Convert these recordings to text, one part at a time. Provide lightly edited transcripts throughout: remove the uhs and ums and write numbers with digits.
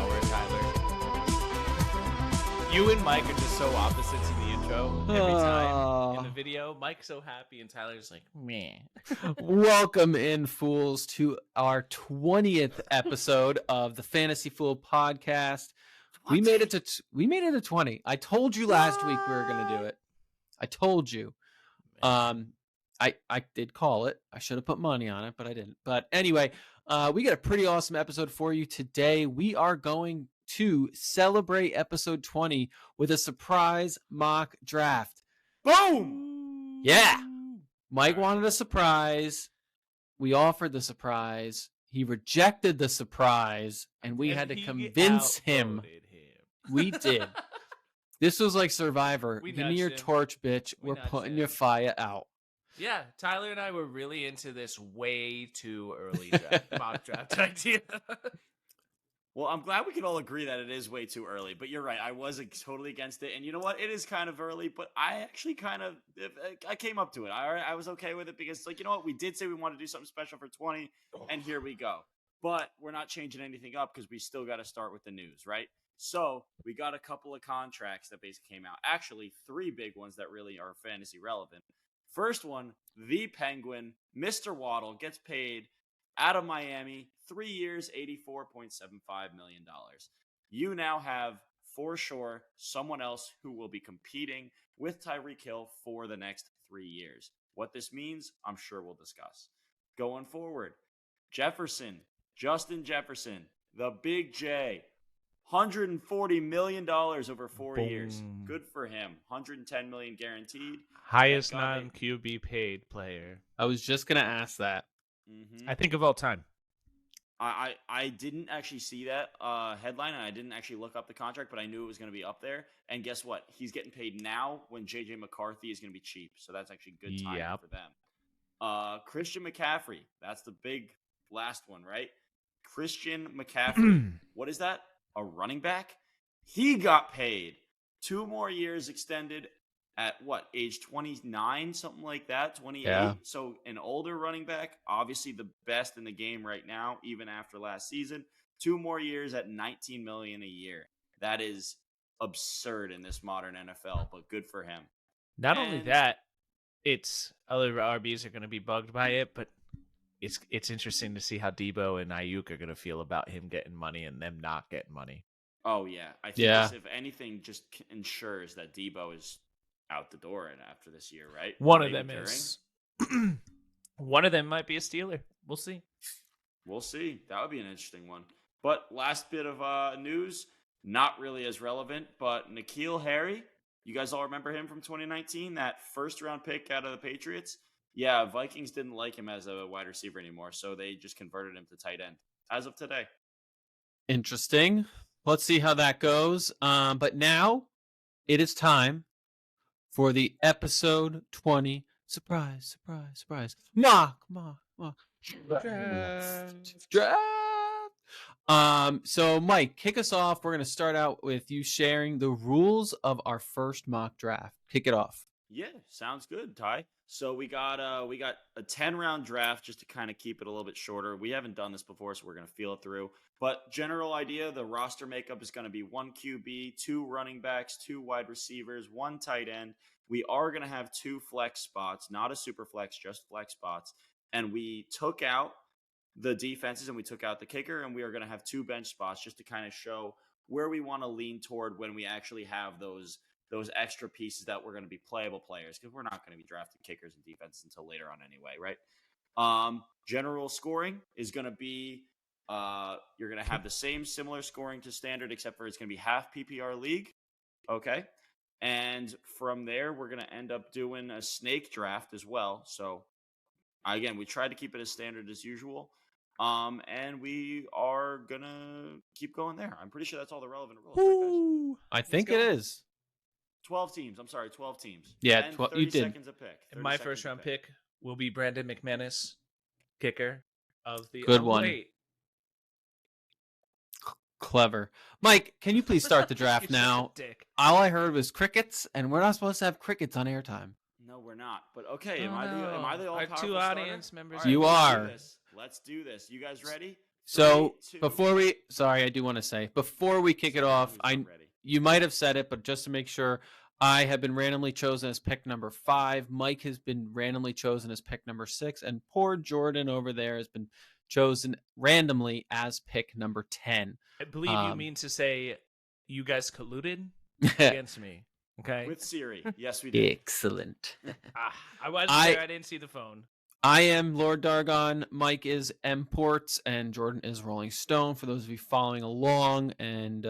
hour, Tyler. You and Mike are just so opposites in the intro every time in the video. Mike's so happy and Tyler's like, meh. Welcome in, fools, to our 20th episode of the Fantasy Fool podcast. We made it to 20. I told you last week we were going to do it. I told you. I did call it. I should have put money on it, but I didn't. But anyway, we got a pretty awesome episode for you today. We are going to celebrate episode 20 with a surprise mock draft. Boom! Yeah. Mike wanted a surprise. We offered the surprise. He rejected the surprise, and we had to convince him. We did. This was like Survivor. Give me your torch, bitch. We're putting your fire out. Yeah, Tyler and I were really into this way too early mock draft idea. Well, I'm glad we can all agree that it is way too early, but you're right. I was totally against it. And you know what? It is kind of early, but I actually I came up to it. I was okay with it because, like, you know what? We did say we wanted to do something special for 20, and here we go. But we're not changing anything up because we still got to start with the news, right? So we got a couple of contracts that basically came out. Actually, 3 big ones that really are fantasy relevant. First one, the Penguin, Mr. Waddle, gets paid out of Miami, 3 years, $84.75 million. You now have, for sure, someone else who will be competing with Tyreek Hill for the next 3 years. What this means, I'm sure we'll discuss. Going forward, Justin Jefferson, the Big J, $140 million over 4 years. Good for him. $110 million guaranteed. Highest non-QB paid player. I was just going to ask that. I think of all time. I didn't actually see that headline, and I didn't actually look up the contract, but I knew it was going to be up there. And guess what? He's getting paid now when J.J. McCarthy is going to be cheap. So that's actually good timing for them. Christian McCaffrey. That's the big last one, right? Christian McCaffrey. What is that? A running back? He got paid 2 more years extended at what, age 29, something like that, 28. Yeah. So an older running back, obviously the best in the game right now, even after last season. 2 more years at $19 million a year. That is absurd in this modern NFL, but good for him. Not only that, it's other RBs are going to be bugged by it, but it's interesting to see how Debo and Ayuk are going to feel about him getting money and them not getting money. Oh, yeah. I think this, if anything, just ensures that Debo is out the door and after this year, right? One of them is. One of them might be a Steeler. We'll see. We'll see. That would be an interesting one. But last bit of news, not really as relevant, but N'Keal Harry, you guys all remember him from 2019, that first-round pick out of the Patriots? Yeah, Vikings didn't like him as a wide receiver anymore, so they just converted him to tight end as of today. Interesting. Let's see how that goes. But now it is time for the episode 20 surprise. Mock draft. So Mike, kick us off. We're going to start out with you sharing the rules of our first mock draft. Kick it off. Yeah, sounds good, Ty. So we got a 10-round draft just to kind of keep it a little bit shorter. We haven't done this before, so we're going to feel it through. But general idea, the roster makeup is going to be 1 QB, 2 running backs, 2 wide receivers, 1 tight end. We are going to have 2 flex spots, not a super flex, just flex spots. And we took out the defenses and we took out the kicker, and we are going to have 2 bench spots just to kind of show where we want to lean toward when we actually have those extra pieces that we're going to be playable players, because we're not going to be drafting kickers and defenses until later on anyway, right? General scoring is going to be you're going to have the similar scoring to standard, except for it's going to be half PPR league, okay? And from there, we're going to end up doing a snake draft as well. So again, we tried to keep it as standard as usual. And we are going to keep going there. I'm pretty sure that's all the relevant rules. Right, guys? I think it is. 12 teams. I'm sorry, 12 teams. Yeah, 30 you did. seconds a pick. And my first round pick will be Brandon McManus, kicker of the Good one. Clever. Mike, can you please start the draft now? All I heard was crickets, and we're not supposed to have crickets on airtime. No, we're not. But okay, am I the all-powerful Our 2 starter? audience members. All right, You let's are. do this. Let's do this. You guys ready? So 3, 2. I do want to say before we kick it off, you might have said it, but just to make sure, I have been randomly chosen as pick number 5. Mike has been randomly chosen as pick number 6, and poor Jordan over there has been chosen randomly as pick number 10. I believe you mean to say you guys colluded against me. Okay. With Siri. Yes, we did. Excellent. I wasn't there. I didn't see the phone. I am Lord Dargon. Mike is M-Ports, and Jordan is Rolling Stone, for those of you following along. And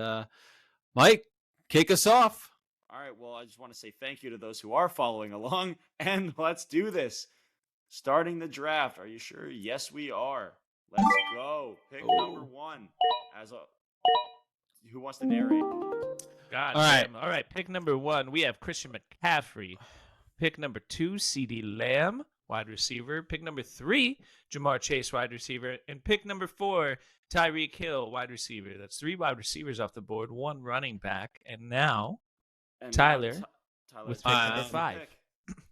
Mike, kick us off. All right. Well, I just want to say thank you to those who are following along, and let's do this. Starting the draft. Are you sure? Yes, we are. Let's go. Pick number 1. Who wants to narrate? God. All right. All right. Pick number 1. We have Christian McCaffrey. Pick number 2, CeeDee Lamb, wide receiver. Pick number 3, Ja'Marr Chase, wide receiver. And pick number 4, Tyreek Hill, wide receiver. That's 3 wide receivers off the board, 1 running back. And now, Tyler with pick number 5.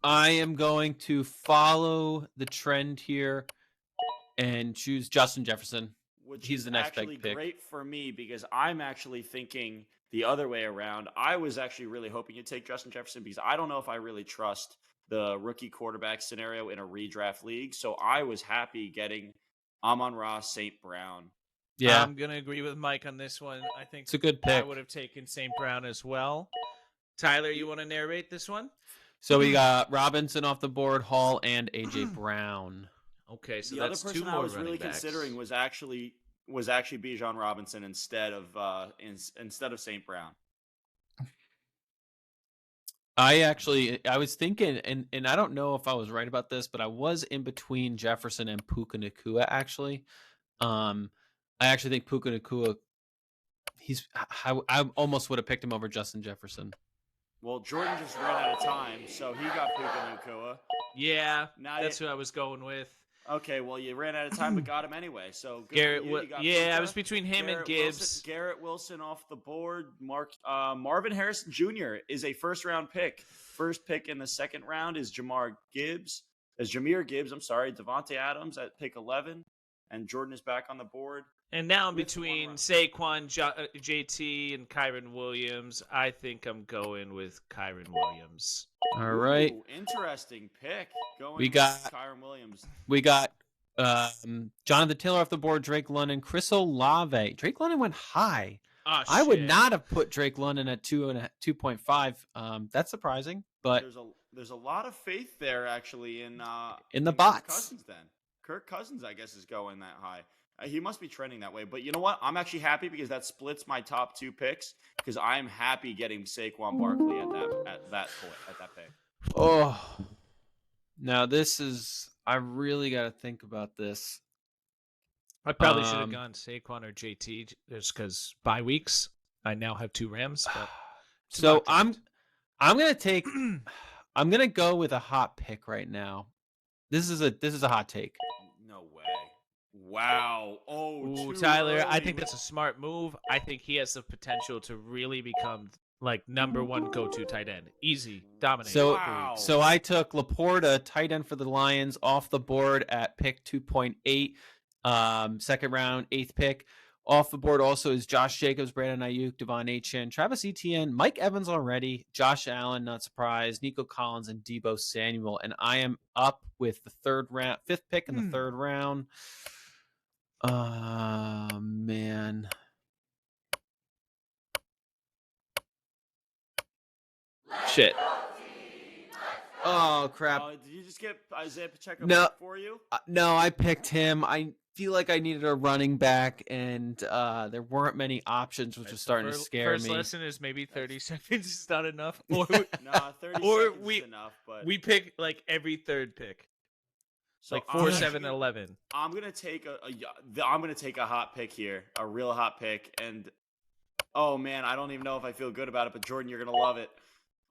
I am going to follow the trend here and choose Justin Jefferson. He's the next big pick. Which is actually great for me because I'm actually thinking the other way around. I was actually really hoping you'd take Justin Jefferson because I don't know if I really trust the rookie quarterback scenario in a redraft league. So I was happy getting Amon-Ra St. Brown. Yeah, I'm going to agree with Mike on this one. I think it's a good pick. I would have taken St. Brown as well. Tyler, you want to narrate this one? So we got Robinson off the board, Hall, and A.J. Brown. Okay, so the that's other person 2 more I was really backs. considering was actually Bijan Robinson instead of St. Brown. I was thinking, and I don't know if I was right about this, but I was in between Jefferson and Puka Nacua. Actually, I actually think Puka Nacua. I almost would have picked him over Justin Jefferson. Well, Jordan just ran out of time, so he got Puka Nacua. Yeah, that's who I was going with. Okay, well, you ran out of time but got him anyway. So good Garrett, you got yeah, Puka. I was between him and Gibbs. Garrett Wilson off the board. Marvin Harrison Jr. is a first-round pick. First pick in the second round is Jahmyr Gibbs. Devontae Adams at pick 11, and Jordan is back on the board. And now in between Saquon, JT, and Kyren Williams, I think I'm going with Kyren Williams. All right. Ooh, interesting pick. Kyren Williams. We got Jonathan Taylor off the board, Drake London, Chris Olave. Drake London went high. Oh, I would not have put Drake London at 2.5. That's surprising, but there's a lot of faith there actually in the bots. Kirk Cousins, then. Kirk Cousins, I guess, is going that high. He must be trending that way. But you know what? I'm actually happy because that splits my top 2 picks because I'm happy getting Saquon Barkley at that pick. Oh, now this is – I really got to think about this. I probably should have gone Saquon or JT just because bye weeks. I now have 2 Rams. But so I'm going to take – I'm going to go with a hot pick right now. This is a hot take. No way. Wow. Oh, Tyler, early. I think that's a smart move. I think he has the potential to really become like number 1 go-to tight end. Easy. Dominate. So I took Laporta, tight end for the Lions, off the board at pick 2.8, second round, 8th pick. Off the board also is Josh Jacobs, Brandon Ayuk, Devon Achane, Travis Etienne, Mike Evans already, Josh Allen, not surprised, Nico Collins, and Deebo Samuel. And I am up with the 5th pick in the 3rd round. Man. Shit. Oh, crap. Did you just get Isaiah Pacheco for you? No, I picked him. I feel like I needed a running back, and there weren't many options, which was starting to scare me. First lesson is maybe 30 seconds is not enough. Or 30 seconds is enough. But we pick like every 3rd pick. So like 4, 7, and 11. I'm gonna take a hot pick here, a real hot pick, and oh man, I don't even know if I feel good about it. But Jordan, you're gonna love it.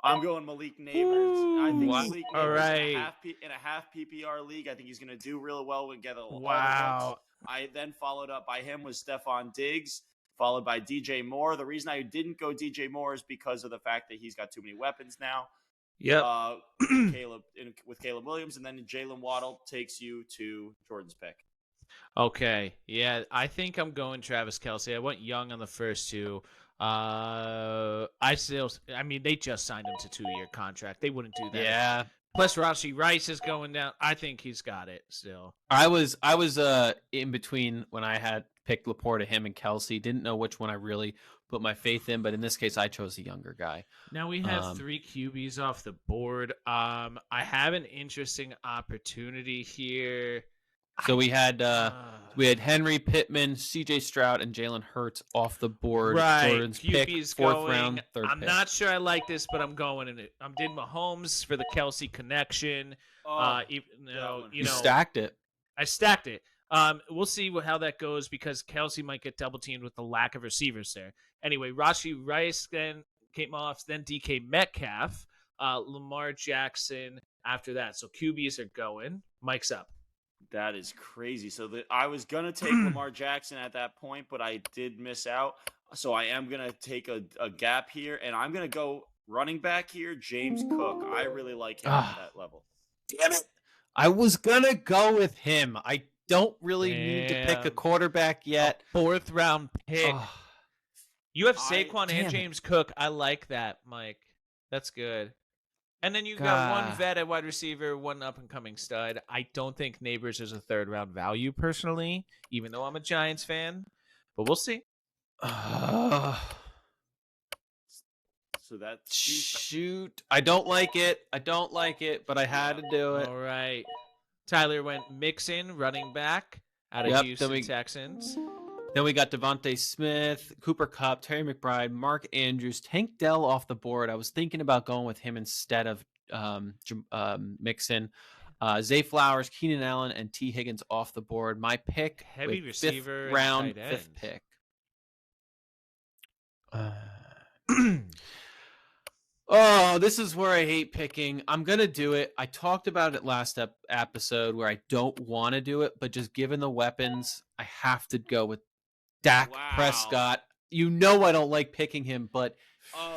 I'm going Malik Neighbors. I think Malik Neighbors in a half PPR league. I think he's gonna do real well and get a lot. I then followed up by him was Stephon Diggs, followed by DJ Moore. The reason I didn't go DJ Moore is because of the fact that he's got too many weapons now. Yeah. Caleb Williams, and then Jalen Waddle takes you to Jordan's pick. Okay. Yeah, I think I'm going Travis Kelce. I went Young on the first two. I mean, they just signed him to 2-year contract. They wouldn't do that. Yeah. Plus, Rashee Rice is going down. I think he's got it still. I was in between when I had picked Laporta, him, and Kelce. Didn't know which one I really put my faith in, but in this case, I chose the younger guy. Now we have 3 QBs off the board. I have an interesting opportunity here. So we had Henry, Pittman, C.J. Stroud, and Jalen Hurts off the board. Right, Jordan's QB's pick, 4th going. round, 3rd I'm pick. not sure I like this, but I'm going in it. I'm doing Mahomes for the Kelce connection. You stacked it. I stacked it. We'll see how that goes because Kelce might get double teamed with the lack of receivers there. Anyway, Rashee Rice, then Kate Moss, then DK Metcalf, Lamar Jackson after that. So QBs are going. Mike's up. That is crazy. So I was going to take Lamar Jackson at that point, but I did miss out. So I am going to take a gap here, and I'm going to go running back here, James Cook. I really like him at that level. Damn it. I was going to go with him. I don't really need to pick a quarterback yet. A 4th round pick. You have Saquon and James Cook. I like that, Mike. That's good. And then you got one vet at wide receiver, one up-and-coming stud. I don't think Neighbors is a 3rd-round value, personally, even though I'm a Giants fan. But we'll see. So that's... Shoot. I don't like it, but I had to do it. All right. Tyler went Mixon, running back, out of Houston Texans. Then we got Devontae Smith, Cooper Kupp, Terry McBride, Mark Andrews, Tank Dell off the board. I was thinking about going with him instead of Mixon. Zay Flowers, Keenan Allen, and T. Higgins off the board. My pick, heavy receiver, 5th round, 5th pick. Oh, this is where I hate picking. I'm going to do it. I talked about it last episode where I don't want to do it, but just given the weapons, I have to go with Dak Prescott. You know I don't like picking him, but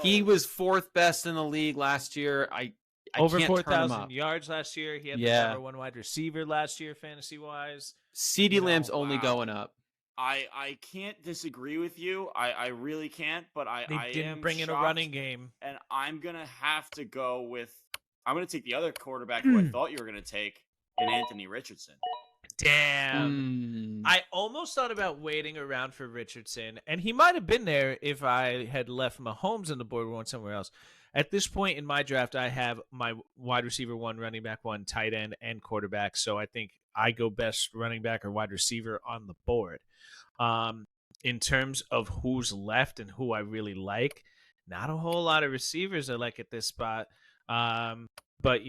he was 4th best in the league last year. I over can't 4,000 yards last year. He had the number 1 wide receiver last year, fantasy-wise. CeeDee Lamb's only going up. I can't disagree with you. I really can't, but they didn't bring in a running game. And I'm going to have to go with – I'm going to take the other quarterback who I thought you were going to take, in Anthony Richardson. Damn. I almost thought about waiting around for Richardson, and he might have been there if I had left Mahomes on the board going somewhere else. At this point in my draft, I have my wide receiver 1, running back 1, tight end, and quarterback, so I think I go best running back or wide receiver on the board. In terms of who's left and who I really like, not a whole lot of receivers I like at this spot. But,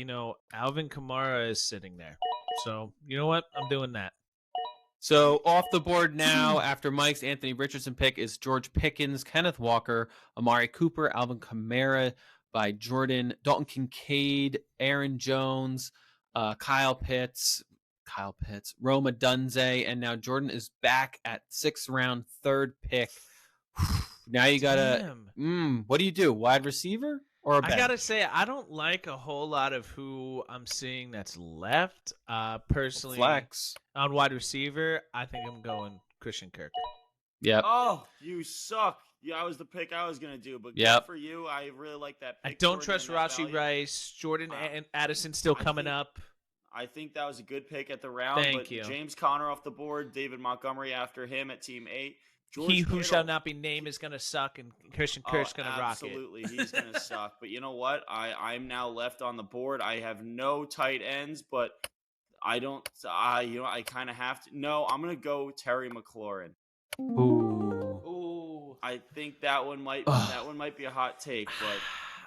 Alvin Kamara is sitting there. So, you know what? I'm doing that. So, off the board now, after Mike's Anthony Richardson pick, is George Pickens, Kenneth Walker, Amari Cooper, Alvin Kamara by Jordan, Dalton Kincaid, Aaron Jones, Kyle Pitts, Roma Dunze, and now Jordan is back at 6th round, 3rd pick. Now you gotta, what do you do? Wide receiver? Or I gotta say, I don't like a whole lot of who I'm seeing that's left. Personally, flex on wide receiver, I think I'm going Christian Kirk. Yep. Oh, you suck. Yeah, I was the pick I was gonna do, but good for you. I really like that pick. I don't trust Rashee Rice. Jordan and Addison still coming up. I think that was a good pick at the round. Thank you. James Conner off the board, David Montgomery after him at team 8. He who shall not be named is going to suck, and Christian Kirk's going to rock it. Absolutely, he's going to suck. But you know what? I'm now left on the board. I have no tight ends, but I don't. I kind of have to. No, I'm going to go Terry McLaurin. Ooh. I think that one might be a hot take, but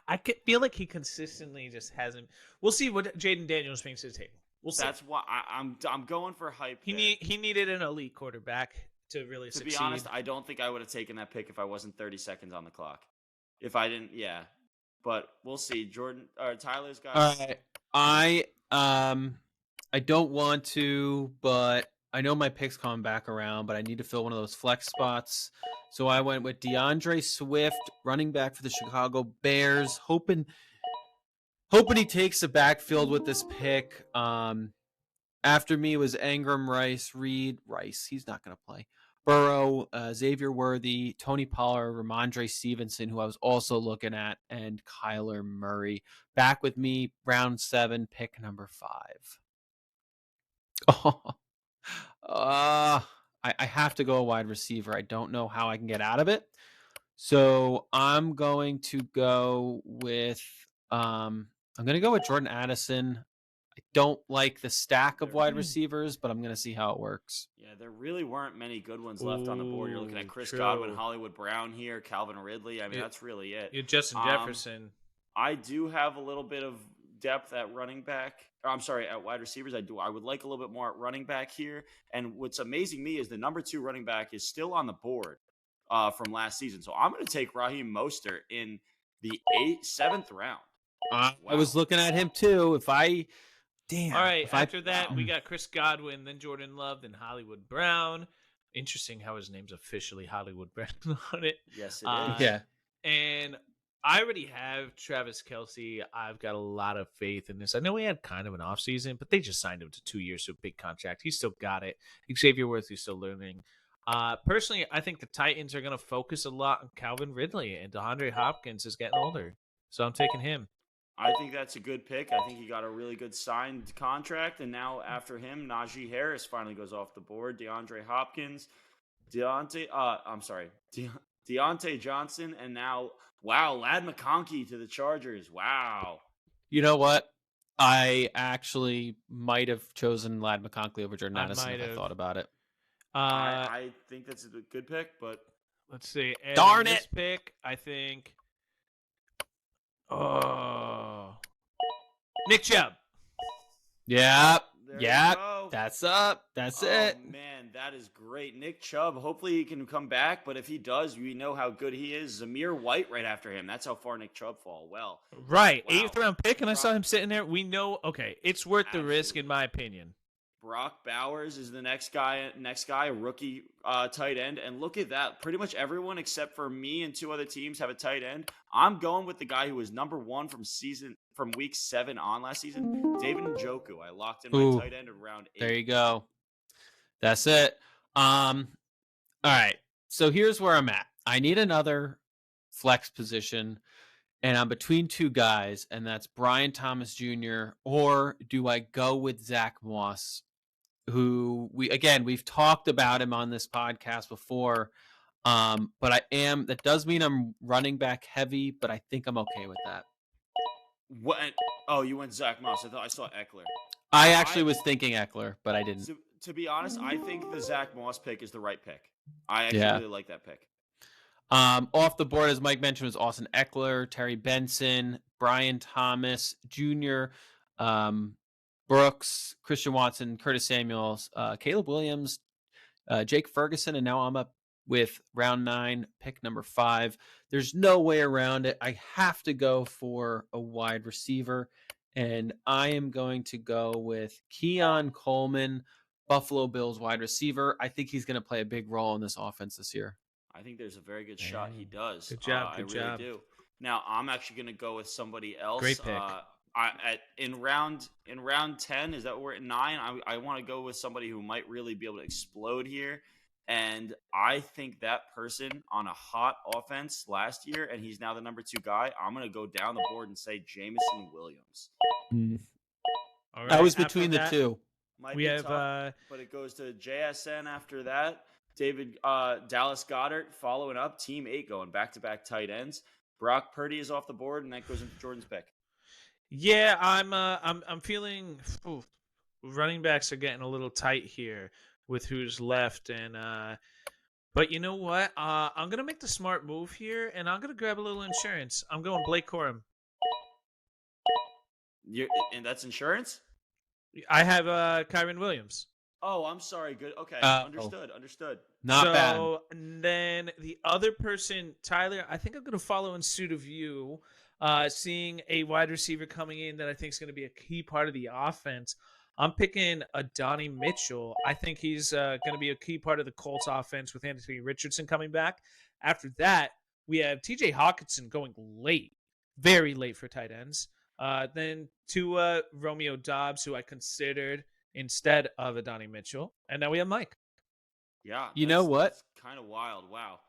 I feel like he consistently just hasn't. We'll see what Jaden Daniels brings to the table. We'll see. That's why I'm going for hype. He needed an elite quarterback to really succeed. To be honest, I don't think I would have taken that pick if I wasn't 30 seconds on the clock. If I didn't, yeah. But we'll see. Jordan or Tyler's got. All right. I don't want to, but I know my pick's coming back around, but I need to fill one of those flex spots. So I went with DeAndre Swift, running back for the Chicago Bears, hoping he takes the backfield with this pick. After me was Ingram, Rice, Reed. Rice, he's not going to play. Burrow, Xavier Worthy, Tony Pollard, Ramondre Stevenson, who I was also looking at, and Kyler Murray. Back with me, round 7, pick number 5. I have to go a wide receiver. I don't know how I can get out of it. So I'm going to go with Jordan Addison. I don't like the stack of wide receivers, but I'm going to see how it works. Yeah, there really weren't many good ones left on the board. You're looking at Chris Godwin, Hollywood Brown here, Calvin Ridley. I mean, that's really it. You're Justin Jefferson. I do have a little bit of depth at running back. At wide receivers. I would like a little bit more at running back here. And what's amazing me is the number 2 running back is still on the board from last season. So I'm going to take Raheem Mostert in the 7th round. Wow. I was looking at him too. All right, after that, we got Chris Godwin, then Jordan Love, then Hollywood Brown. Interesting how his name's officially Hollywood Brown on it. Yes, it is. Yeah. And I already have Travis Kelce. I've got a lot of faith in this. I know he had kind of an offseason, but they just signed him to 2 years, so big contract. He's still got it. Xavier Worthy's still learning. Personally, I think the Titans are going to focus a lot on Calvin Ridley, and DeAndre Hopkins is getting older, so I'm taking him. I think that's a good pick. I think he got a really good signed contract, and now after him, Najee Harris finally goes off the board. DeAndre Hopkins, Deontay Johnson, and now, Ladd McConkey to the Chargers. Wow. You know what? I actually might have chosen Ladd McConkey over Jordan Addison if I thought about it. I think that's a good pick, but let's see. And darn it! This pick, I think. Nick Chubb. Yep. Go. That's up. That's it. Man, that is great. Nick Chubb. Hopefully he can come back, but if he does, we know how good he is. Zamir White right after him. That's how far Nick Chubb fall. Well, right. Wow. 8th round pick, and I saw him sitting there. We know. Okay, it's worth the risk, in my opinion. Brock Bowers is the next guy, rookie tight end. And look at that. Pretty much everyone except for me and 2 other teams have a tight end. I'm going with the guy who was number 1 from week 7 on last season, David Njoku. I locked in my tight end in round 8. There you go. That's it. All right. So here's where I'm at. I need another flex position, and I'm between 2 guys, and that's Brian Thomas Jr. or do I go with Zach Moss, who we've talked about him on this podcast before. But that does mean I'm running back heavy, but I think I'm okay with that. What? Oh, you went Zach Moss. I thought I saw Eckler. I actually was thinking Eckler, but I didn't. To be honest, I think the Zach Moss pick is the right pick. I actually really like that pick. Off the board, as Mike mentioned, was Austin Eckler, Terry Benson, Brian Thomas Jr., Brooks, Christian Watson, Curtis Samuels, Caleb Williams, Jake Ferguson, and now I'm up with round 9, pick number 5. There's no way around it. I have to go for a wide receiver, and I am going to go with Keon Coleman, Buffalo Bills wide receiver. I think he's going to play a big role in this offense this year. I think there's a very good shot he does. Good job. I really do. Now, I'm actually going to go with somebody else. Great pick. In round 10, is that what we're at 9? I want to go with somebody who might really be able to explode here. And I think that person on a hot offense last year, and he's now the number 2 guy, I'm going to go down the board and say Jameson Williams. All right. I was between the 2. We have, tough, but it goes to JSN after that. Dallas Goedert following up. Team 8 going back-to-back tight ends. Brock Purdy is off the board, and that goes into Jordan's pick. Yeah, I'm feeling running backs are getting a little tight here with who's left, and but you know what? I'm gonna make the smart move here, and I'm gonna grab a little insurance. I'm going Blake Corum. And that's insurance? I have Kyren Williams. Oh, I'm sorry. Good. Okay, understood. Not bad. So then the other person, Tyler, I think I'm gonna follow in suit of you. Seeing a wide receiver coming in that I think is going to be a key part of the offense. I'm picking Donnie Mitchell. I think he's going to be a key part of the Colts offense with Anthony Richardson coming back. After that, we have TJ Hawkinson going late, very late for tight ends. Then to Romeo Doubs, who I considered instead of Adonai Mitchell, and now we have Mike. Yeah. You know what? That's kind of wild. Wow.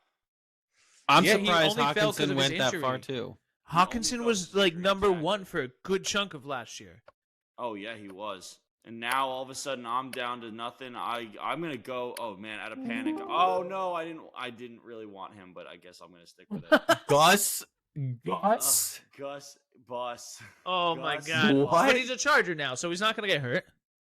I'm Yeah, he surprised only fell 'cause Hawkinson of his went that far injury. too. Hawkinson was fell like injury, number exactly. one for a good chunk of last year. Oh yeah, he was. And now all of a sudden I'm down to nothing. I'm gonna go. Oh man, out of panic. Oh no, I didn't really want him, but I guess I'm gonna stick with it. Gus. Gus Bus. Oh my Gus god! What? But he's a Charger now, so he's not going to get hurt.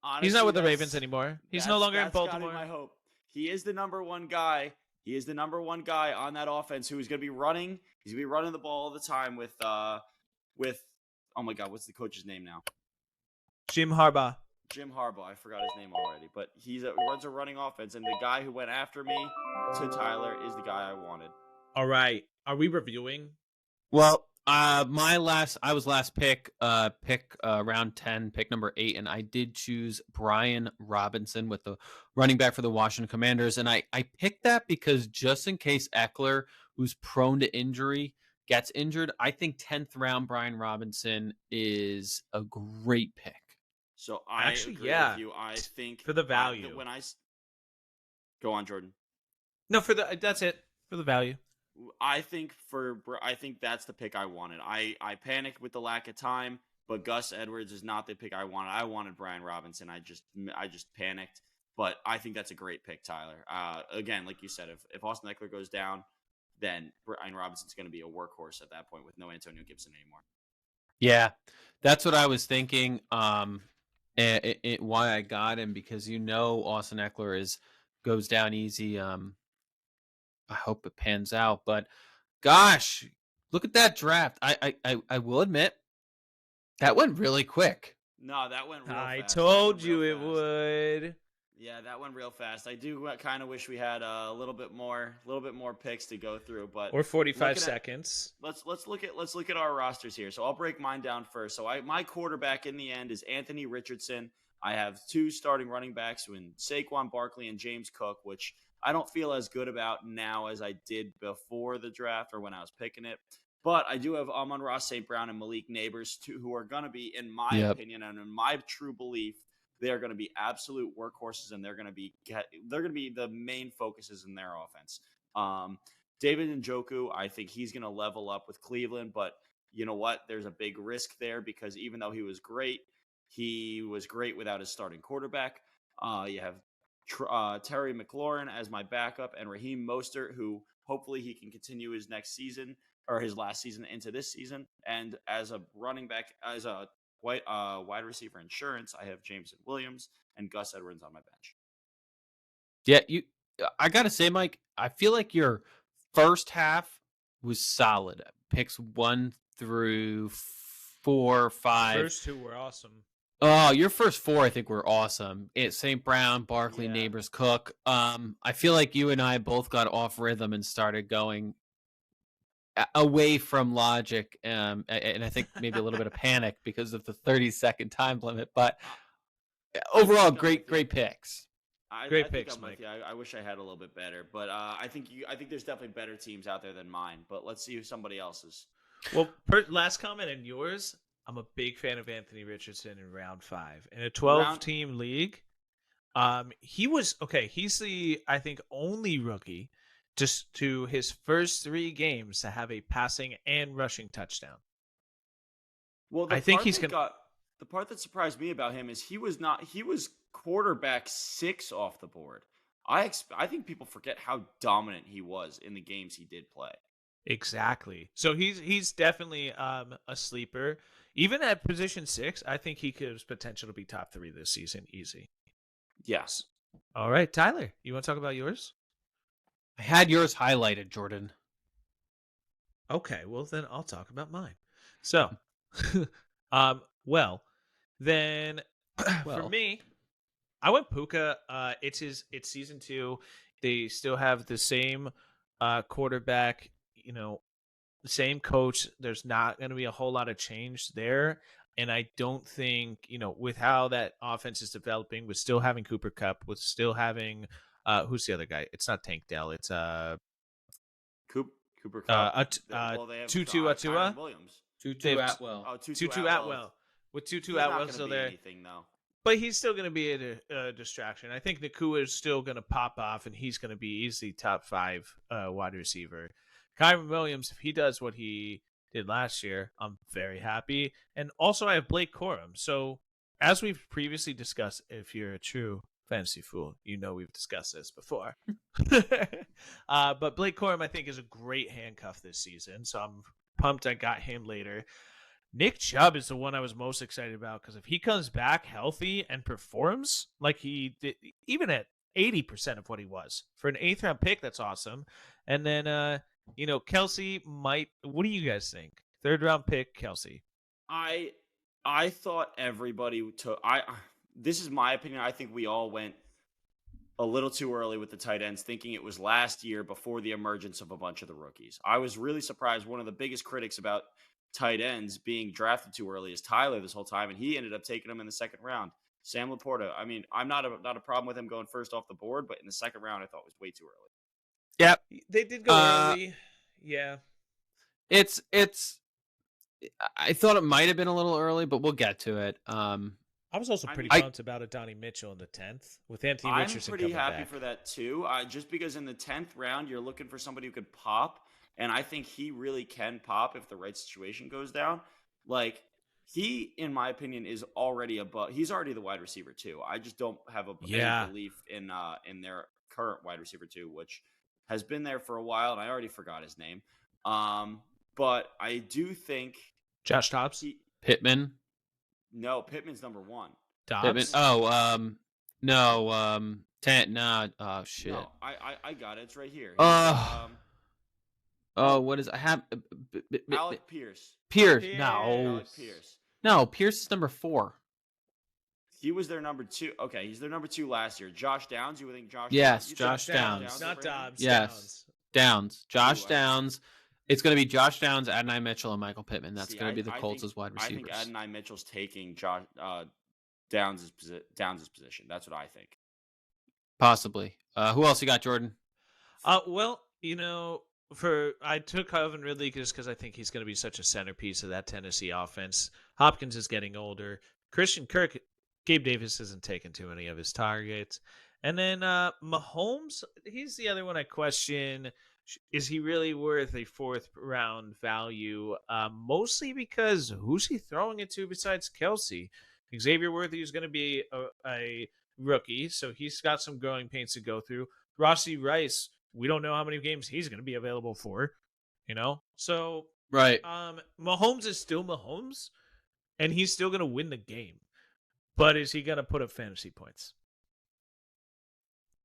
Honestly, He's not with the that's- Ravens anymore. He's no that's- longer in that's gotta be Baltimore. my hope. He is the number one guy. He is the number one guy on that offense who is going to be running. He's going to be running the ball all the time with oh my god, what's the coach's name now? Jim Harbaugh. Jim Harbaugh. I forgot his name already, but he runs a running offense, and the guy who went after me to Tyler is the guy I wanted. All right. Are we reviewing? Well, I was last pick round 10, pick number 8, and I did choose Brian Robinson with the running back for the Washington Commanders, and I picked that because just in case Eckler, who's prone to injury, gets injured, I think 10th round Brian Robinson is a great pick. So I Actually, agree yeah. with you. I think For the value. Go on, Jordan. No, that's it. For the value. I think that's the pick I wanted. I panicked with the lack of time, but Gus Edwards is not the pick I wanted. I wanted Brian Robinson. I just panicked, but I think that's a great pick, Tyler. Again, like you said, if Austin Eckler goes down, then Brian Robinson's going to be a workhorse at that point with no Antonio Gibson anymore. Yeah, that's what I was thinking. Why I got him, because Austin Eckler goes down easy. I hope it pans out, but gosh, look at that draft. I will admit that went really quick. No, that went real fast. I told you it would. Yeah, that went real fast. I do kind of wish we had a little bit more picks to go through, but or 45 seconds. Let's look at our rosters here. So I'll break mine down first. So my quarterback in the end is Anthony Richardson. I have 2 starting running backs in Saquon Barkley and James Cook, which I don't feel as good about now as I did before the draft or when I was picking it. But I do have Amon-Ra St. Brown and Malik Neighbors, who are going to be, in my opinion and in my true belief, they are going to be absolute workhorses, and they're going to be the main focuses in their offense. David Njoku, I think he's going to level up with Cleveland, but you know what? There's a big risk there because even though he was great without his starting quarterback. You have Terry McLaurin as my backup, and Raheem Mostert, who hopefully he can continue his next season or his last season into this season. And as a running back, as a wide receiver insurance, I have Jameson Williams and Gus Edwards on my bench. Yeah, I gotta say, Mike, I feel like your first half was solid. Picks 1 through 4, 5. First 2 were awesome. Oh, your first 4, I think, were awesome. It's St. Brown, Barkley, Neighbors, Cook. I feel like you and I both got off rhythm and started going away from logic, and I think maybe a little bit of panic because of the 30-second time limit. But overall, great picks. Great picks, Mike. I wish I had a little bit better, but I think there's definitely better teams out there than mine. But let's see who somebody else's. Well, last comment and yours. I'm a big fan of Anthony Richardson in round 5 in a 12-team league. He was okay. He's the, I think, only rookie just to his first 3 games to have a passing and rushing touchdown. Well, I think he's gonna. The part that surprised me about him is he was quarterback 6 off the board. I think people forget how dominant he was in the games he did play. Exactly. So he's definitely a sleeper. Even at position 6, I think he could have potential to be top 3 this season, easy. Yes. All right, Tyler, you want to talk about yours? I had yours highlighted, Jordan. Okay, well then I'll talk about mine. So, for me, I went Puka. It's season 2. They still have the same quarterback. The same coach. There's not going to be a whole lot of change there. And I don't think, with how that offense is developing, with still having Cooper Kupp, with still having, who's the other guy? It's not Tank Dell. It's Cooper Kupp. Tutu Williams. Tutu Atwell. Oh, Tutu Atwell. With Tutu Atwell still there. Anything, though. But he's still going to be a distraction. I think Nacua is still going to pop off, and he's going to be easily top 5 wide receiver. Kyren Williams, if he does what he did last year, I'm very happy. And also, I have Blake Corum. So, as we've previously discussed, if you're a true fantasy fool, you know we've discussed this before. But Blake Corum, I think, is a great handcuff this season. So, I'm pumped I got him later. Nick Chubb is the one I was most excited about because if he comes back healthy and performs like he did, even at 80% of what he was for an 8th round pick, that's awesome. And then, Kelsey might. What do you guys think? 3rd round pick, Kelsey. I thought everybody took. This is my opinion. I think we all went a little too early with the tight ends, thinking it was last year before the emergence of a bunch of the rookies. I was really surprised. One of the biggest critics about tight ends being drafted too early is Tyler this whole time, and he ended up taking him in the 2nd round. Sam Laporta. I mean, I'm not a problem with him going first off the board, but in the 2nd round, I thought was way too early. Yep, they did go early. Yeah, it's. I thought it might have been a little early, but we'll get to it. I was also pretty pumped about Adonai Mitchell in the 10th with Anthony Richardson. I'm pretty happy for that too. Just because in the 10th round you're looking for somebody who could pop, and I think he really can pop if the right situation goes down. Like he, in my opinion, is already above. He's already the wide receiver too. I just don't have any belief in their current wide receiver too, which has been there for a while, and I already forgot his name. But I do think Josh Dobbs, Pittman. No, Pittman's number 1. Dobbs. Pittman. Oh, no. Nah. Oh shit. No, I got it. It's right here. What is I have? Alec Pierce. Pierce. Pierce. No. Alec Pierce. No, Pierce is number 4. He was their number 2. Okay, he's their number 2 last year. Josh Downs. You would think Josh? Yes, Downs? Josh Downs. Not Dobbs. Yes, Downs. Josh Downs. It's going to be Josh Downs, Adonai Mitchell, and Michael Pittman. That's going to be the Colts' wide receivers. I think Adonai Mitchell's taking Downs' position. That's what I think. Possibly. Who else you got, Jordan? Well, I took Calvin Ridley just because I think he's going to be such a centerpiece of that Tennessee offense. Hopkins is getting older. Christian Kirk, Gabe Davis isn't taking too many of his targets. And then Mahomes, he's the other one I question. Is he really worth a 4th round value? Mostly because who's he throwing it to besides Kelsey? Xavier Worthy is going to be a rookie, so he's got some growing pains to go through. Rossi Rice, we don't know how many games he's going to be available for, So, right. Mahomes is still Mahomes, and he's still going to win the game. But is he going to put up fantasy points?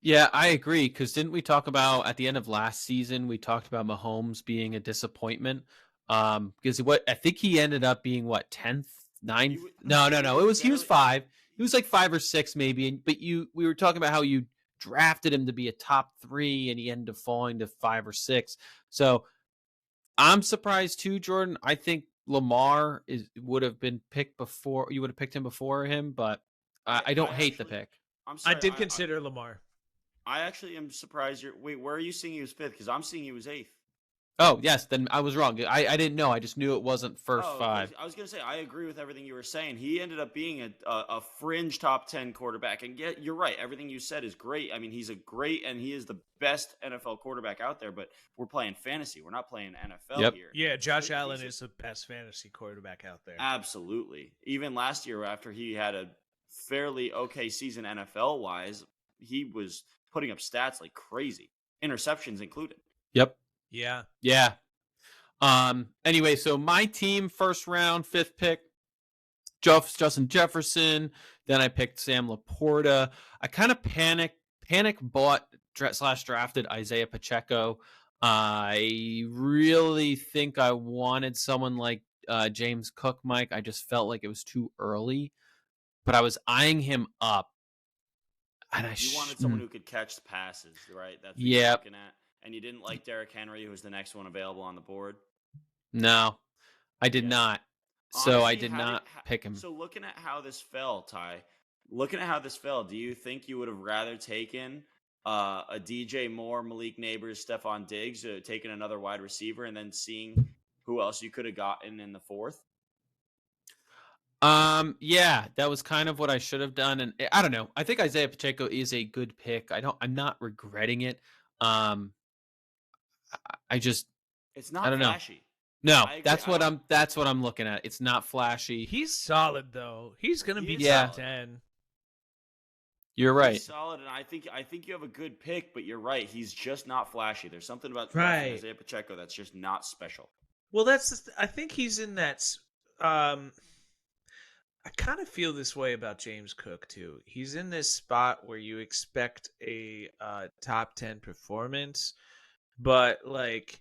Yeah, I agree. Because didn't we talk about at the end of last season? We talked about Mahomes being a disappointment. Because I think he ended up being 10th, 9th. No. He was 5. He was like 5 or 6 maybe. But we were talking about how you drafted him to be a top 3, and he ended up falling to 5 or 6. So I'm surprised too, Jordan. I think Lamar would have been picked before. You would have picked him before him, but I don't hate the pick. I'm sorry, I did consider Lamar. I actually am surprised. Wait, where are you seeing he was 5th? Because I'm seeing he was 8th. Oh, yes. Then I was wrong. I didn't know. I just knew it wasn't first 5. I was going to say, I agree with everything you were saying. He ended up being a fringe top 10 quarterback. And yet, you're right. Everything you said is great. I mean, he is the best NFL quarterback out there, but we're playing fantasy. We're not playing NFL here. Yeah, Josh Allen is the best fantasy quarterback out there. Absolutely. Even last year, after he had a fairly okay season NFL-wise, he was putting up stats like crazy, interceptions included. Yep. Yeah. Anyway, so my team, 1st round, 5th pick, Justin Jefferson. Then I picked Sam Laporta. I kind of panic bought / drafted Isaiah Pacheco. I really think I wanted someone like James Cook, Mike. I just felt like it was too early, but I was eyeing him up. And you wanted someone who could catch the passes, right? That's what you're looking at. And you didn't like Derrick Henry, who was the next one available on the board? No, I did not. So honestly, I did not pick him. So looking at how this fell, Ty, do you think you would have rather taken a DJ Moore, Malik Neighbors, Stephon Diggs, taken another wide receiver, and then seeing who else you could have gotten in the 4th? Yeah, that was kind of what I should have done, and I don't know. I think Isaiah Pacheco is a good pick. I'm not regretting it. Um, I just, It's I not don't know. flashy. No, I agree. that's what I'm looking at. It's not flashy. He's solid though. He's gonna be Yeah. top 10. You're right. He's solid, and I think you have a good pick, but you're right. He's just not flashy. There's something about Right. Isaiah Pacheco that's just not special. Well, I think he's in that. I kind of feel this way about James Cook too. He's in this spot where you expect a top 10 performance, but like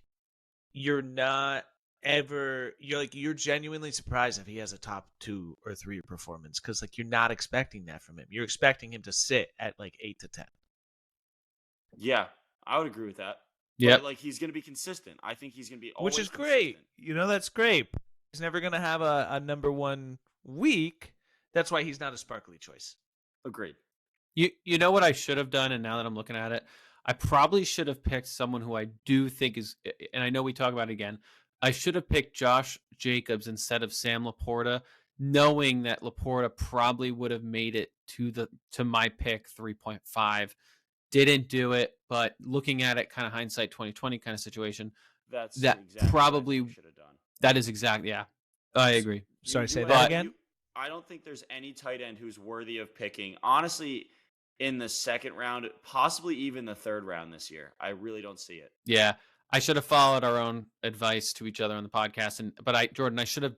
you're not ever you're genuinely surprised if he has a top 2 or 3 performance, because like you're not expecting that from him. You're expecting him to sit at like 8 to 10. Yeah, I would agree with that. Yeah, like he's going to be consistent. I think he's going to be Which is great. consistent. That's great. He's never going to have a number 1 week. That's why he's not a sparkly choice. Agreed. You know what I should have done, and now that I'm looking at it, I probably should have picked someone who I do think is, and I know we talk about it again, I should have picked Josh Jacobs instead of Sam Laporta, knowing that Laporta probably would have made it to my pick 3.5. Didn't do it, but looking at it, kind of hindsight 2020 kind of situation, That's that exactly probably what you should have done. that is exactly, yeah, I agree. Sorry, say You that had- again? I don't think there's any tight end who's worthy of picking. Honestly, in the second round, possibly even the third round this year. I really don't see it. Yeah, I should have followed our own advice to each other on the podcast, but Jordan, I should have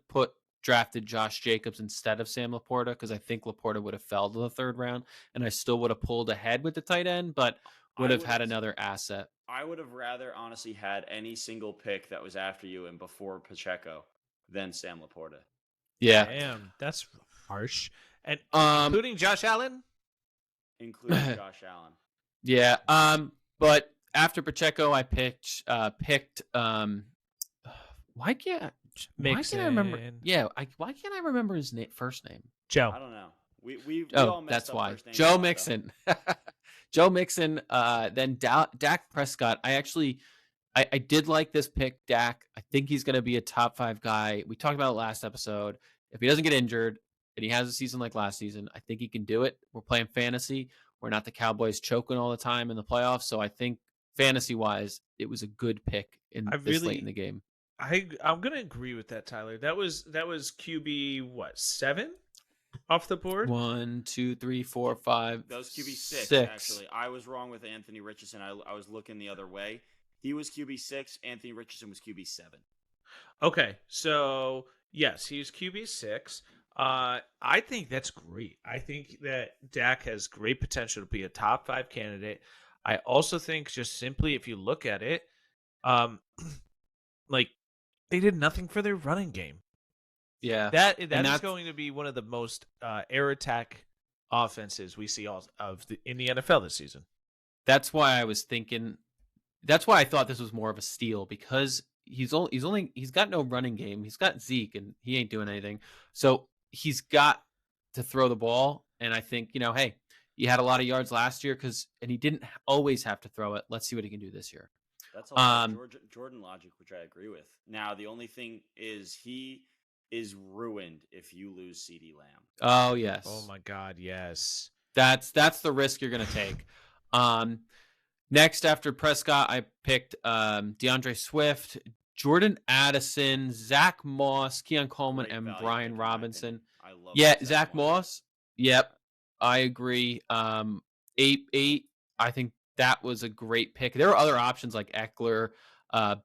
drafted Josh Jacobs instead of Sam Laporta, because I think Laporta would have fell to the third round, and I still would have pulled ahead with the tight end, but would have had another asset. I would have rather honestly had any single pick that was after you and before Pacheco than Sam Laporta. Yeah, Damn, that's harsh. And um, including Josh Allen? Including Josh Allen. yeah, but after Pacheco, I picked why can't I remember? Yeah, why can't I remember his first name? Joe. I don't know. We all messed that's up why. first names Joe a lot, Mixon. Joe Mixon. Then Dak Prescott. I did like this pick, Dak. I think he's going to be a top 5 guy. We talked about it last episode. If he doesn't get injured and he has a season like last season, I think he can do it. We're playing fantasy. We're not the Cowboys choking all the time in the playoffs. So I think fantasy-wise, it was a good pick this late in the game. I'm going to agree with that, Tyler. That was QB, what, 7 off the board? 1, 2, 3, 4, 5. That was QB 6, actually. I was wrong with Anthony Richardson. I was looking the other way. He was QB 6. Anthony Richardson was QB 7. Okay, so yes, he's QB 6. I think that's great. I think that Dak has great potential to be a top 5 candidate. I also think, just simply, if you look at it, like they did nothing for their running game. Yeah, that is going to be one of the most air attack offenses we see in the NFL this season. That's why I was thinking. That's why I thought this was more of a steal, because he's got no running game. He's got Zeke, and he ain't doing anything. So he's got to throw the ball. And I think, hey, he had a lot of yards last year and he didn't always have to throw it. Let's see what he can do this year. That's a lot of Jordan logic, which I agree with. Now, the only thing is he is ruined if you lose CeeDee Lamb. Oh, yes. Oh, my God, yes. That's the risk you're going to take. Next, after Prescott, I picked DeAndre Swift, Jordan Addison, Zach Moss, Keon Coleman, and Brian Robinson. I love Zach Moss. Yep, I agree. 8, I think that was a great pick. There were other options like Eckler,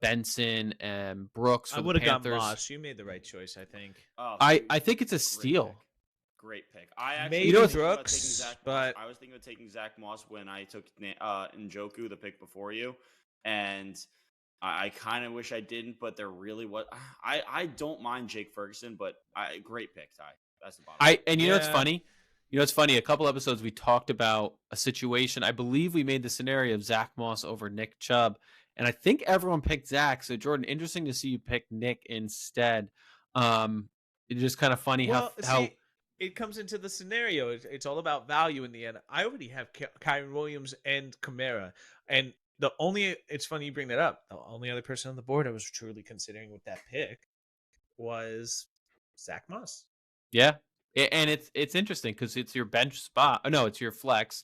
Benson, and Brooks. I would have gone Moss. You made the right choice, I think. I think it's a steal. Great pick. I actually maybe Brooks, but I was thinking of taking Zach Moss when I took Njoku, the pick before you, and I kind of wish I didn't. But there really was. I don't mind Jake Ferguson, but great pick, Ty. That's the bottom. And you know what's funny? It's funny. A couple episodes we talked about a situation. I believe we made the scenario of Zach Moss over Nick Chubb, and I think everyone picked Zach. So Jordan, interesting to see you pick Nick instead. It's just kind of funny how. It comes into the scenario. It's all about value in the end. I already have Kyren Williams and Kamara, and it's funny you bring that up. The only other person on the board I was truly considering with that pick was Zach Moss. Yeah, And it's interesting because it's your bench spot. No, it's your flex.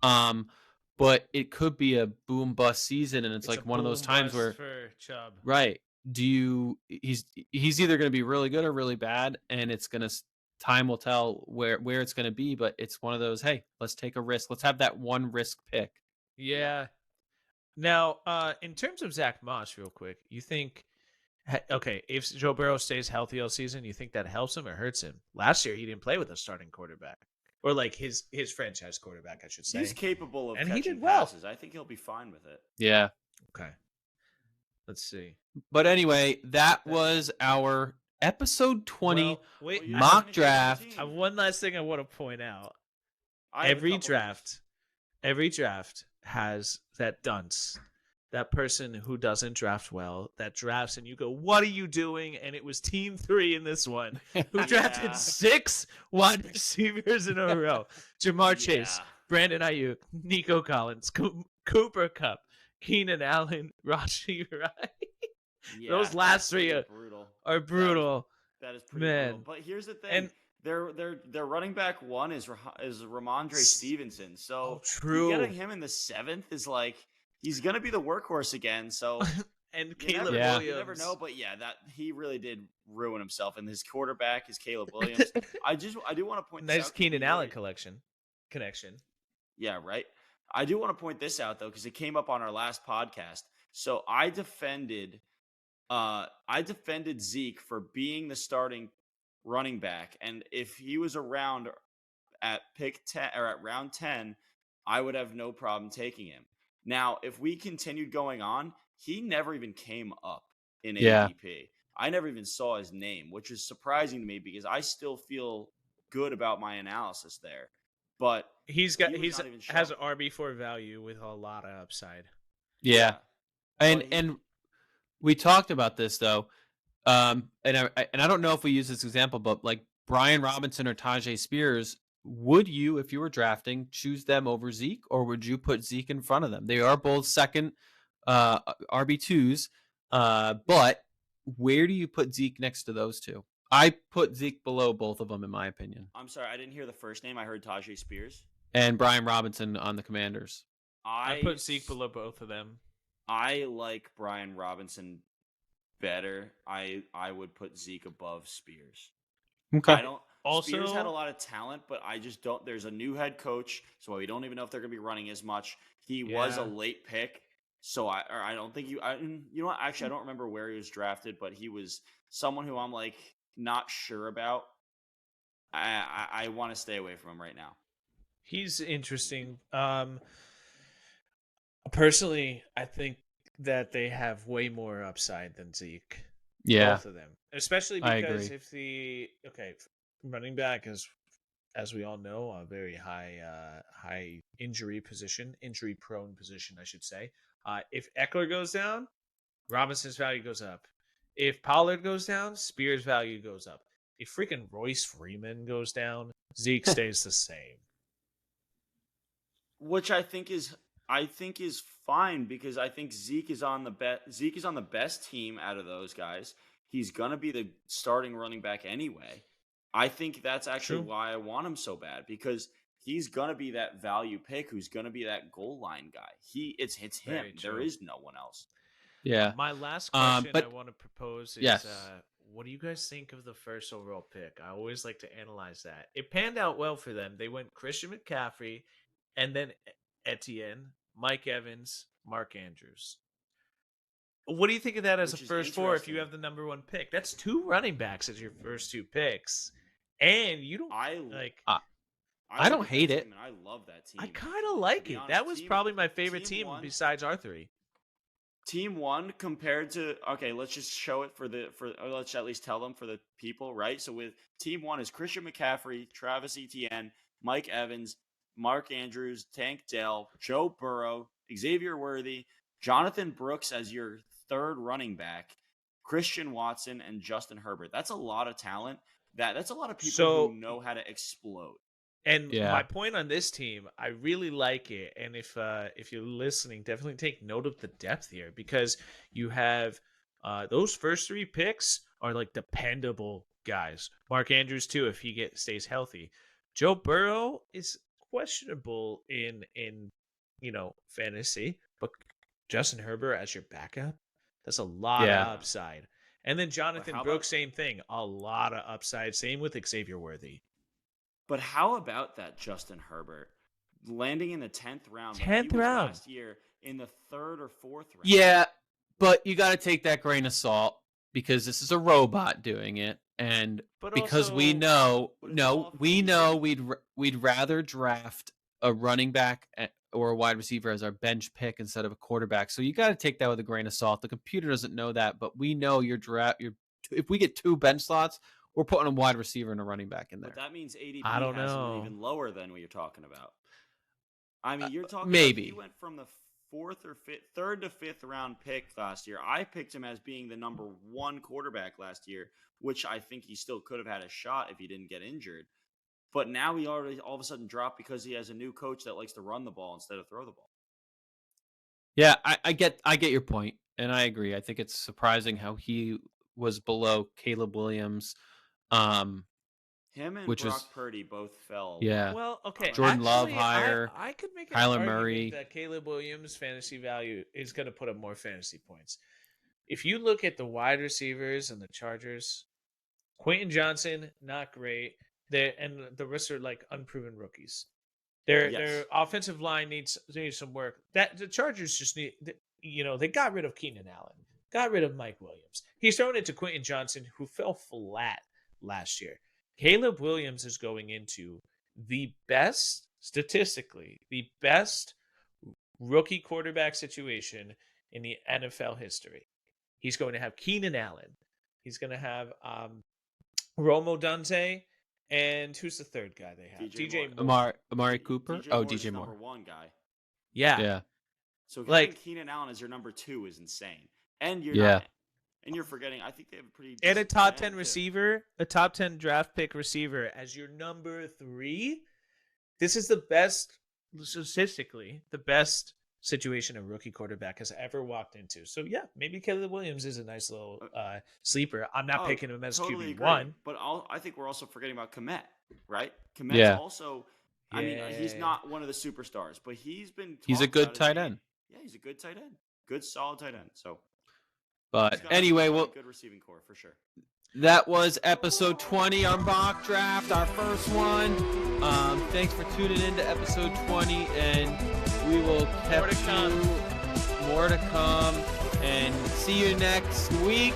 But it could be a boom bust season, and it's like one of those times where for Chubb. Right. He's either going to be really good or really bad, and it's going to time will tell where it's going to be, but it's one of those, hey, let's take a risk. Let's have that one risk pick. Yeah. Now, in terms of Zach Moss, real quick, you think okay, if Joe Burrow stays healthy all season, you think that helps him or hurts him? Last year he didn't play with a starting quarterback. Or like his franchise quarterback, I should say. He's capable of and catching he did well. passes. I think he'll be fine with it. Yeah. Okay. Let's see. But anyway, that was our episode 20 wait, mock draft. I have one last thing I want to point out. Every draft has that dunce, that person who doesn't draft well, that drafts and you go, what are you doing? And it was team 3 in this one who drafted 6 wide receivers in a row. Jamar Chase, Brandon Ayuk, Nico Collins, Cooper Kupp, Keenan Allen, Rashee Rice. Those last 3 are brutal. That is pretty brutal. But here's the thing. And their running back 1 is Ramondre Stevenson. So getting him in the 7th is like, he's gonna be the workahorse again. So and Caleb Williams, you never know. But that he really did ruin himself. And his quarterback is Caleb Williams. I do want to point this out. Keenan Allen connection. Yeah, right. I do want to point this out though, because it came up on our last podcast. So I defended Zeke for being the starting running back, and if he was around at pick 10 or at round 10, I would have no problem taking him. Now, if we continued going on, he never even came up in ADP. I never even saw his name, which is surprising to me because I still feel good about my analysis there. But he has an RB4 value with a lot of upside. Yeah. And we talked about this though. And I don't know if we use this example, but like Brian Robinson or Tajay Spears, would you, if you were drafting, choose them over Zeke, or would you put Zeke in front of them? They are both second RB2s, but where do you put Zeke next to those two? I put Zeke below both of them, in my opinion. I'm sorry, I didn't hear the first name. I heard Tajay Spears. And Brian Robinson on the Commanders. I put Zeke below both of them. I like Brian Robinson better. I would put Zeke above Spears. Okay. Spears had a lot of talent, but I just don't. There's a new head coach, so we don't even know if they're going to be running as much. He was a late pick, so I don't think you know what? Actually, I don't remember where he was drafted, but he was someone who I'm like not sure about. I want to stay away from him right now. He's interesting. Personally, I think that they have way more upside than Zeke. Yeah, both of them, especially because if running back is, as we all know, a very high injury prone position, I should say. If Eckler goes down, Robinson's value goes up. If Pollard goes down, Spears' value goes up. If freaking Royce Freeman goes down, Zeke stays the same. Which I think is fine, because I think Zeke is on the best team out of those guys. He's gonna be the starting running back anyway. I think that's actually why I want him so bad, because he's gonna be that value pick who's gonna be that goal line guy. It's him. There is no one else. Yeah. My last question I want to propose is what do you guys think of the first overall pick? I always like to analyze that. It panned out well for them. They went Christian McCaffrey and then Etienne, Mike Evans, Mark Andrews. What do you think of that as a first 4 if you have the number 1 pick? That's 2 running backs as your first 2 picks. And you don't I don't hate it. I love that team. I kind of like it. That was probably my favorite team besides our 3. Team 1 compared to let's just show it let's at least tell them for the people, right? So with team 1 is Christian McCaffrey, Travis Etienne, Mike Evans, Mark Andrews, Tank Dell, Joe Burrow, Xavier Worthy, Jonathan Brooks as your 3rd running back, Christian Watson, and Justin Herbert. That's a lot of talent. That's a lot of people who know how to explode. And my point on this team, I really like it. And if you're listening, definitely take note of the depth here, because you have those first 3 picks are like dependable guys. Mark Andrews too, if he stays healthy. Joe Burrow is questionable in fantasy, but Justin Herbert as your backup, that's a lot of upside. And then Jonathan Brooks, same thing, a lot of upside. Same with Xavier Worthy. But how about that Justin Herbert landing in the 10th round? 10th round last year in the 3rd or 4th round. Yeah, but you got to take that grain of salt because this is a robot doing it, and because we know we'd rather draft a running back or a wide receiver as our bench pick instead of a quarterback. So you got to take that with a grain of salt. The computer doesn't know that, but we know if we get 2 bench slots, we're putting a wide receiver and a running back in there. But that means ADP has been even lower than what you're talking about. I mean, you're talking maybe he went from the 4th or 5th, 3rd to 5th round pick last year. I picked him as being the number 1 quarterback last year, which I think he still could have had a shot if he didn't get injured. But now he already all of a sudden dropped because he has a new coach that likes to run the ball instead of throw the ball. Yeah, I get your point, and I agree. I think it's surprising how he was below Caleb Williams. Him and Brock Purdy both fell. Yeah. Well, okay. Jordan Love higher. I could make an Kyler argument Murray. that Caleb Williams' fantasy value is going to put up more fantasy points. If you look at the wide receivers and the Chargers, Quentin Johnson, not great. And the rest are like unproven rookies. Their offensive line needs some work. That the Chargers just need, they got rid of Keenan Allen, got rid of Mike Williams. He's thrown it to Quentin Johnson, who fell flat last year. Caleb Williams is going into statistically the best rookie quarterback situation in the NFL history. He's going to have Keenan Allen. He's going to have Romo Dante. And who's the third guy they have? DJ Moore. Amari Cooper? DJ Moore. Number 1 guy. Yeah. So Keenan Allen as your number 2 is insane. And you're forgetting, I think they have a pretty... And a top 10 receiver, a top 10 draft pick receiver as your number 3. This is statistically, the best situation a rookie quarterback has ever walked into. So, yeah, maybe Caleb Williams is a nice little sleeper. I'm not picking him as totally QB1. Agree. But I think we're also forgetting about Kmet, right? Kmet's also... I mean, he's not one of the superstars, but he's a good tight end. Yeah, he's a good tight end. Good, solid tight end. So... But anyway, good receiving core for sure. That was episode 20 on Mock Draft, our first one. Thanks for tuning in to episode 20, and we will catch you more to come. And see you next week.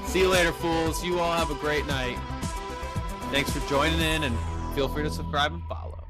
See you later, fools. You all have a great night. Thanks for joining in, and feel free to subscribe and follow.